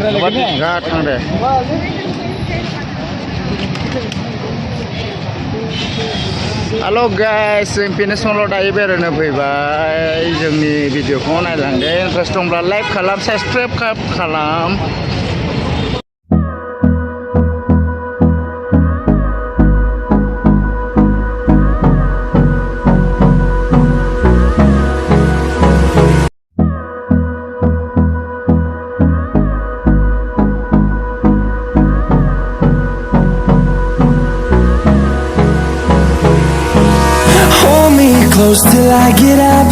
गा थांदे hello' guys जों फिनिशल' दायो बेरायनो फैबाय जोंनि भिडिअखौ नायलांदो इन्टारेस्ट दंब्ला लाइक खालाम साबसक्राइब खालाम Close till I get up.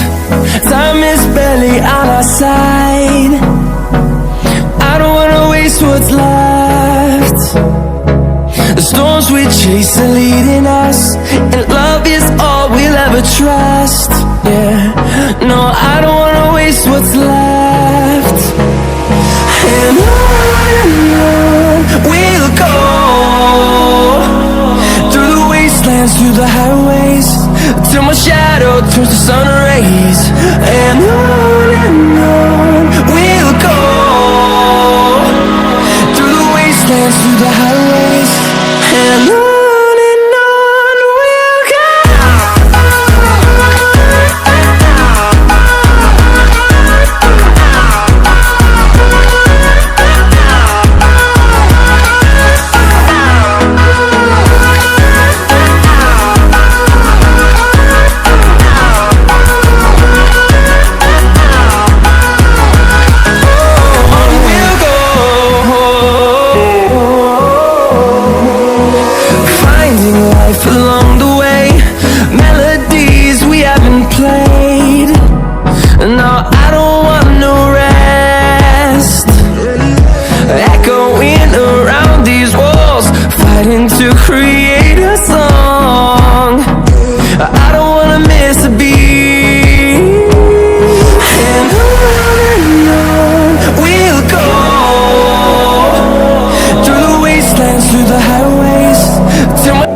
Time is barely on our side. I don't wanna waste what's left. The storms we chase are leading us, and love is all we'll ever trust. Yeah, no, I don't wanna waste what's left. And on we'll go, through the wastelands, through the highways, till my shadow turns to sun rays. And on we'll go, through the wastelands, through the highways. And on we'll go. Along the way, melodies we haven't played. No, I don't want no rest. Echoing around these walls, fighting to create a song. I don't wanna miss a beat. And on we'll go, through the wastelands, through the highways, till my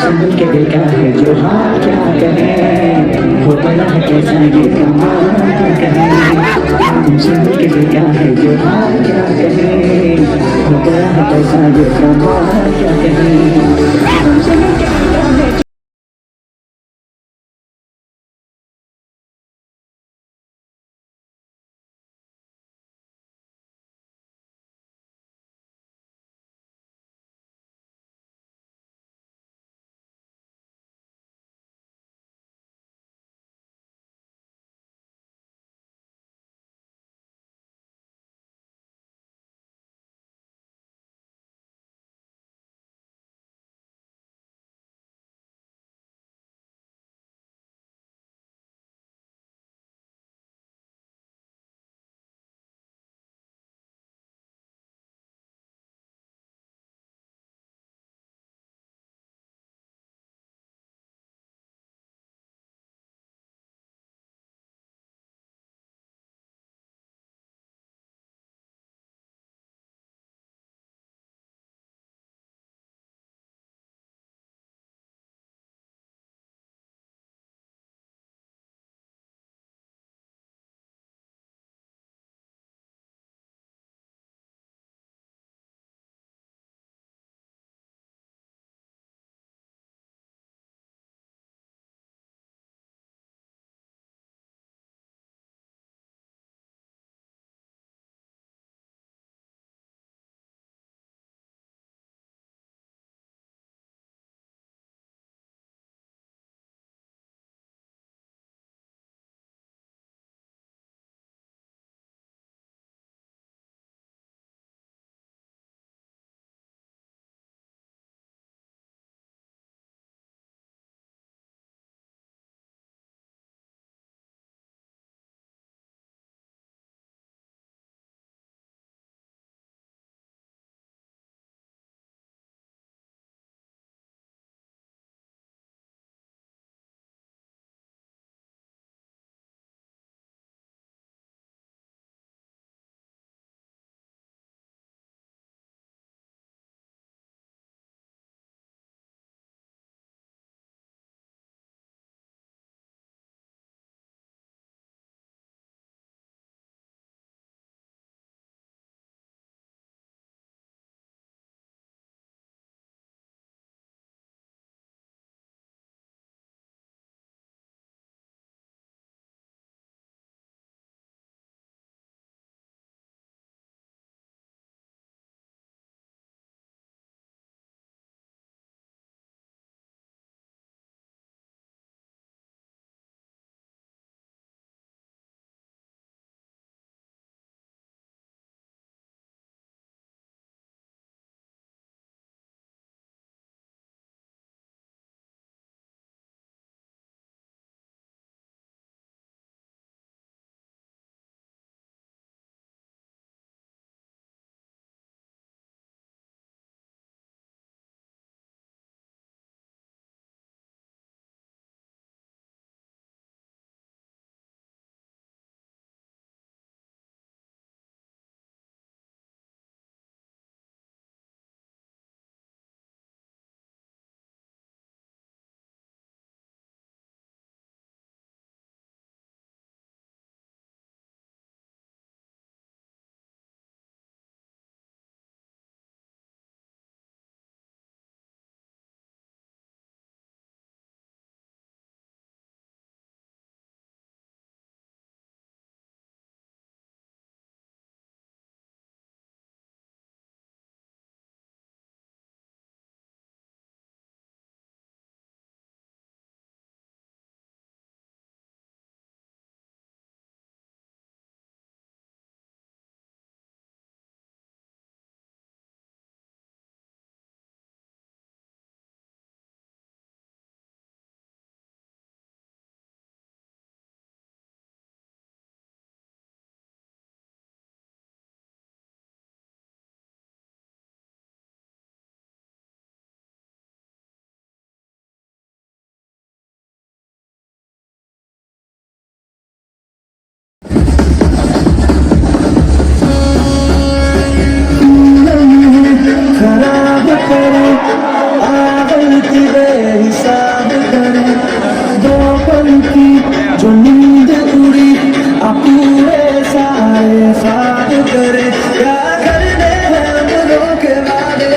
संभल के देखा है जो हाथ क्या कहे हो बड़ा है कैसा ये कमाल कहे तुम संभल के देखा है जो हाथ क्या कहे हो बड़ा है कैसा ये कमाल क्या कहे साथ करे क्या करने हैं दिलों के वादे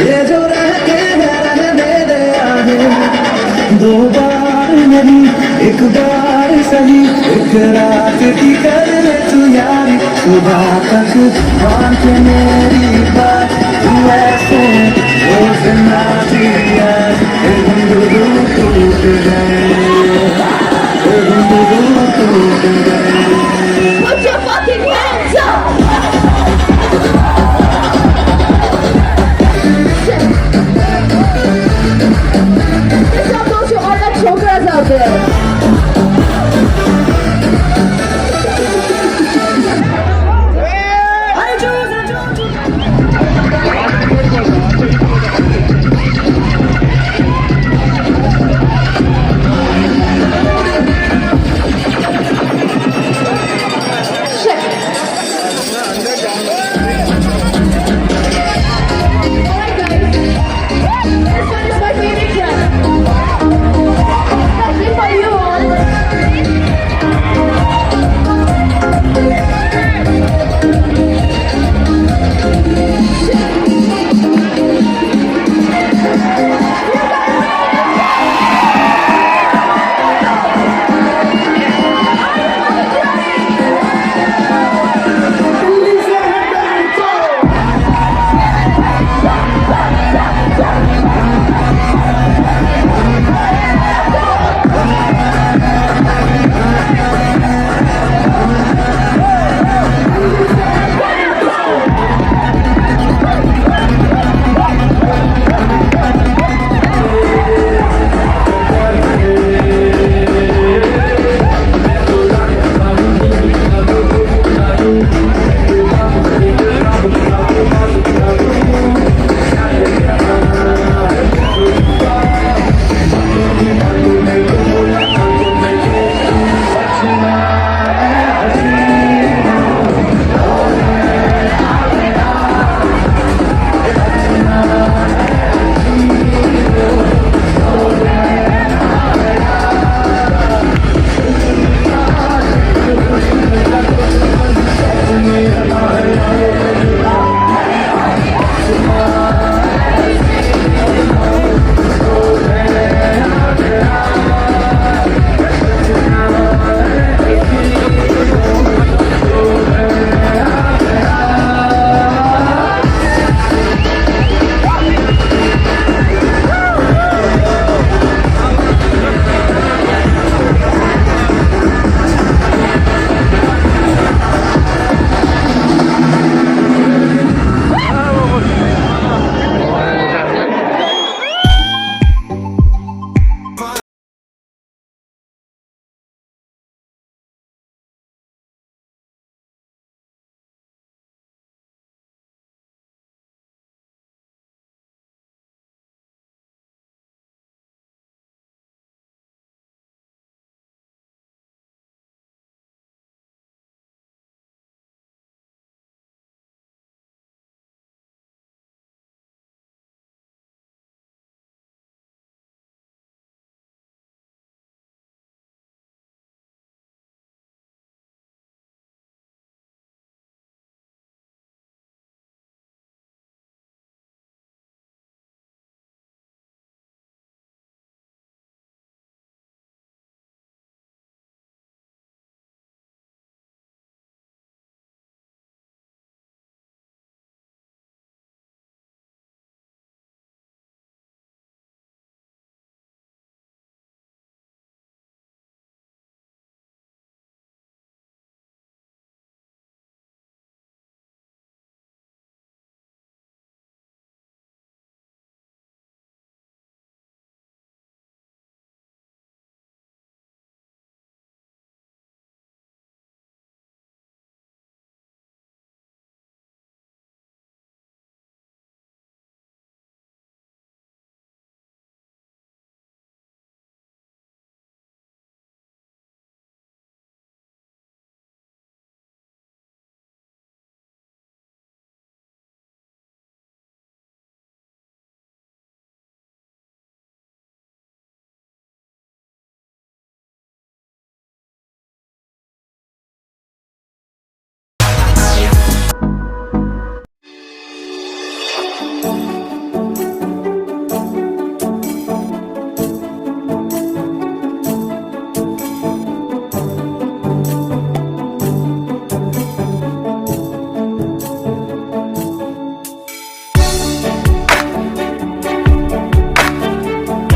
ये जो रहते हैं रहने दे आगे दो बार नहीं एक बार सही एक रात की कर ले तू यारी सुबह तक मान के मेरी बात तू ऐसे रोज ना दिया टूट गए टूट गए